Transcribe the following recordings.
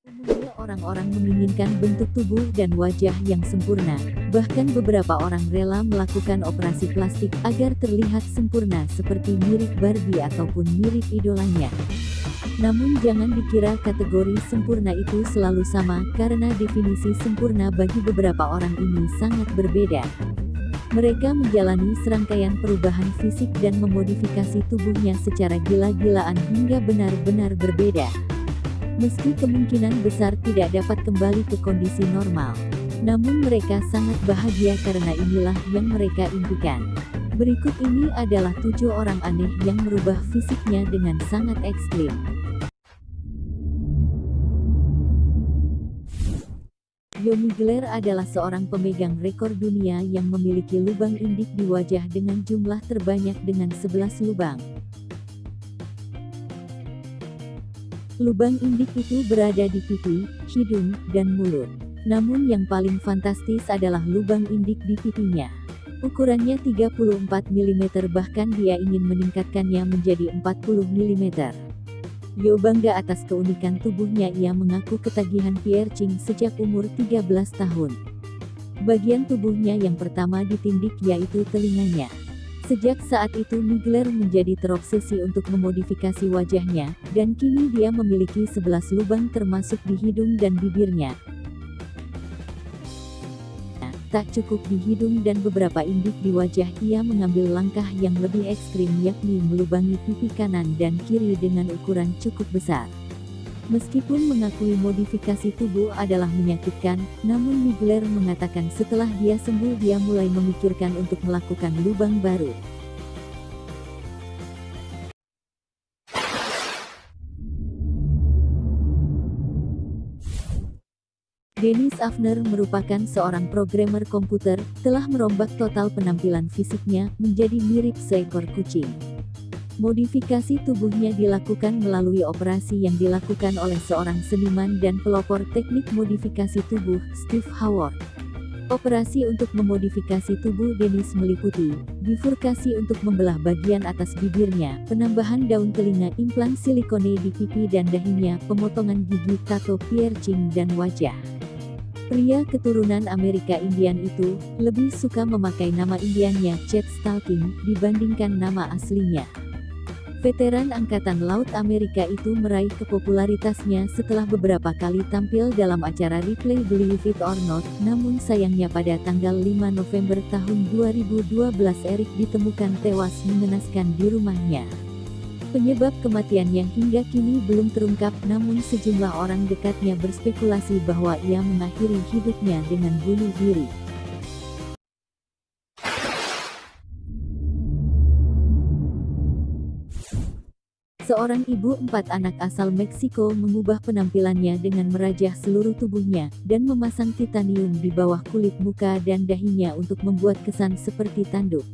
Umumnya orang-orang menginginkan bentuk tubuh dan wajah yang sempurna. Bahkan beberapa orang rela melakukan operasi plastik agar terlihat sempurna seperti mirip Barbie ataupun mirip idolanya. Namun jangan dikira kategori sempurna itu selalu sama, karena definisi sempurna bagi beberapa orang ini sangat berbeda. Mereka menjalani serangkaian perubahan fisik dan memodifikasi tubuhnya secara gila-gilaan hingga benar-benar berbeda. Meski kemungkinan besar tidak dapat kembali ke kondisi normal, namun mereka sangat bahagia karena inilah yang mereka impikan. Berikut ini adalah 7 orang aneh yang merubah fisiknya dengan sangat ekstrim. Yomi Gler adalah seorang pemegang rekor dunia yang memiliki lubang indik di wajah dengan jumlah terbanyak dengan 11 lubang. Lubang indik itu berada di pipi, hidung, dan mulut. Namun yang paling fantastis adalah lubang indik di pipinya. Ukurannya 34 mm, bahkan dia ingin meningkatkannya menjadi 40 mm. Yo bangga atas keunikan tubuhnya. Ia mengaku ketagihan piercing sejak umur 13 tahun. Bagian tubuhnya yang pertama ditindik yaitu telinganya. Sejak saat itu Migler menjadi terobsesi untuk memodifikasi wajahnya, dan kini dia memiliki 11 lubang termasuk di hidung dan bibirnya. Tak cukup di hidung dan beberapa indik di wajah, ia mengambil langkah yang lebih ekstrim, yakni melubangi pipi kanan dan kiri dengan ukuran cukup besar. Meskipun mengakui modifikasi tubuh adalah menyakitkan, namun Migler mengatakan setelah dia sembuh dia mulai memikirkan untuk melakukan lubang baru. Dennis Avner merupakan seorang programmer komputer, telah merombak total penampilan fisiknya menjadi mirip seekor kucing. Modifikasi tubuhnya dilakukan melalui operasi yang dilakukan oleh seorang seniman dan pelopor teknik modifikasi tubuh, Steve Howard. Operasi untuk memodifikasi tubuh Dennis meliputi bifurkasi untuk membelah bagian atas bibirnya, penambahan daun telinga, implan silikone di pipi dan dahinya, pemotongan gigi, tato, piercing, dan wajah. Pria keturunan Amerika Indian itu lebih suka memakai nama Indiannya, Chet Stalking, dibandingkan nama aslinya. Veteran Angkatan Laut Amerika itu meraih kepopularitasnya setelah beberapa kali tampil dalam acara replay Believe It or Not, namun sayangnya pada tanggal 5 November tahun 2012 Eric ditemukan tewas mengenaskan di rumahnya. Penyebab kematiannya hingga kini belum terungkap, namun sejumlah orang dekatnya berspekulasi bahwa ia mengakhiri hidupnya dengan bunuh diri. Seorang ibu 4 anak asal Meksiko mengubah penampilannya dengan merajah seluruh tubuhnya, dan memasang titanium di bawah kulit muka dan dahinya untuk membuat kesan seperti tanduk.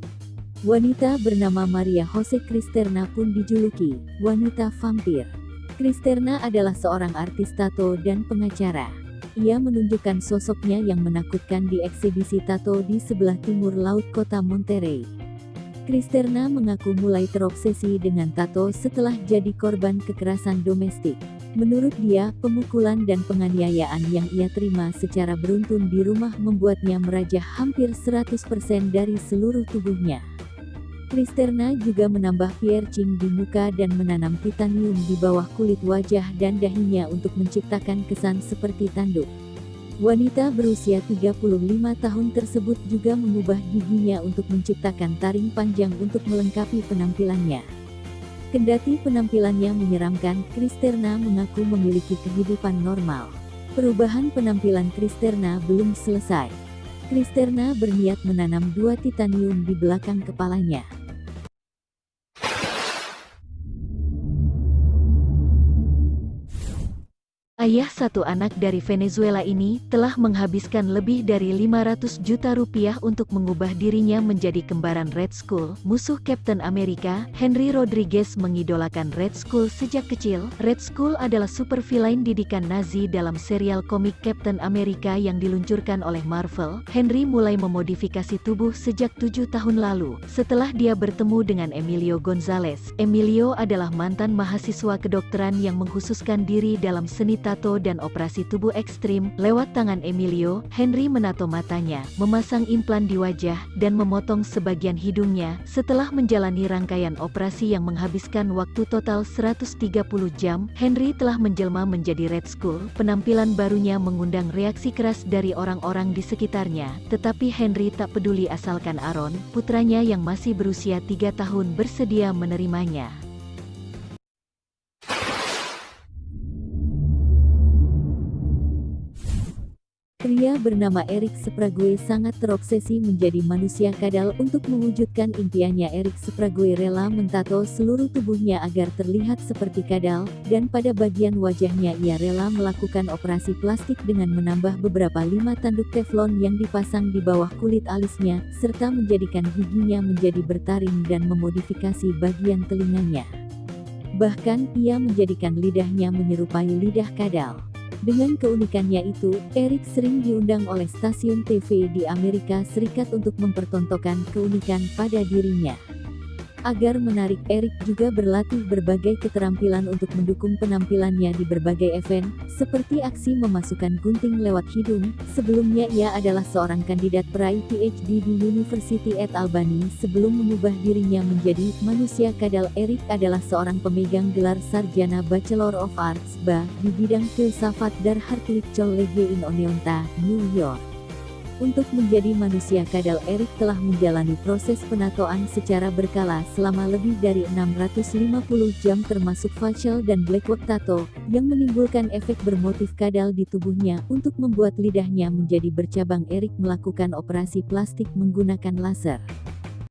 Wanita bernama Maria Jose Cristerna pun dijuluki wanita vampir. Cristerna adalah seorang artis tato dan pengacara. Ia menunjukkan sosoknya yang menakutkan di eksibisi tato di sebelah timur laut kota Monterrey. Cristerna mengaku mulai terobsesi dengan tato setelah jadi korban kekerasan domestik. Menurut dia, pemukulan dan penganiayaan yang ia terima secara beruntun di rumah membuatnya merajah hampir 100% dari seluruh tubuhnya. Cristerna juga menambah piercing di muka dan menanam titanium di bawah kulit wajah dan dahinya untuk menciptakan kesan seperti tanduk. Wanita berusia 35 tahun tersebut juga mengubah giginya untuk menciptakan taring panjang untuk melengkapi penampilannya. Kendati penampilannya menyeramkan, Cristerna mengaku memiliki kehidupan normal. Perubahan penampilan Cristerna belum selesai. Cristerna berniat menanam 2 titanium di belakang kepalanya. Ayah 1 anak dari Venezuela ini telah menghabiskan lebih dari 500 juta rupiah untuk mengubah dirinya menjadi kembaran Red Skull, musuh Captain America. Henry Rodriguez mengidolakan Red Skull sejak kecil. Red Skull adalah supervillain didikan Nazi dalam serial komik Captain America yang diluncurkan oleh Marvel. Henry mulai memodifikasi tubuh sejak 7 tahun lalu, setelah dia bertemu dengan Emilio Gonzalez. Emilio adalah mantan mahasiswa kedokteran yang mengkhususkan diri dalam seni tato tato dan operasi tubuh ekstrim lewat tangan Emilio, Henry menato matanya, memasang implan di wajah, dan memotong sebagian hidungnya. Setelah menjalani rangkaian operasi yang menghabiskan waktu total 130 jam, Henry telah menjelma menjadi Red Skull. Penampilan barunya mengundang reaksi keras dari orang-orang di sekitarnya, tetapi Henry tak peduli asalkan Aaron, putranya yang masih berusia 3 tahun bersedia menerimanya. Pria bernama Eric Sprague sangat terobsesi menjadi manusia kadal. Untuk mewujudkan impiannya, Eric Sprague rela mentato seluruh tubuhnya agar terlihat seperti kadal, dan pada bagian wajahnya ia rela melakukan operasi plastik dengan menambah beberapa 5 tanduk teflon yang dipasang di bawah kulit alisnya, serta menjadikan giginya menjadi bertaring dan memodifikasi bagian telinganya. Bahkan, ia menjadikan lidahnya menyerupai lidah kadal. Dengan keunikannya itu, Eric sering diundang oleh stasiun TV di Amerika Serikat untuk mempertontonkan keunikan pada dirinya. Agar menarik, Eric juga berlatih berbagai keterampilan untuk mendukung penampilannya di berbagai event, seperti aksi memasukkan gunting lewat hidung. Sebelumnya ia adalah seorang kandidat peraih PhD di University at Albany. Sebelum mengubah dirinya menjadi manusia kadal, Eric adalah seorang pemegang gelar sarjana Bachelor of Arts (BA) di bidang filsafat dari Hartwick College in Oneonta, New York. Untuk menjadi manusia kadal, Eric telah menjalani proses penatoan secara berkala selama lebih dari 650 jam termasuk facial dan blackwork tato, yang menimbulkan efek bermotif kadal di tubuhnya. Untuk membuat lidahnya menjadi bercabang, Eric melakukan operasi plastik menggunakan laser.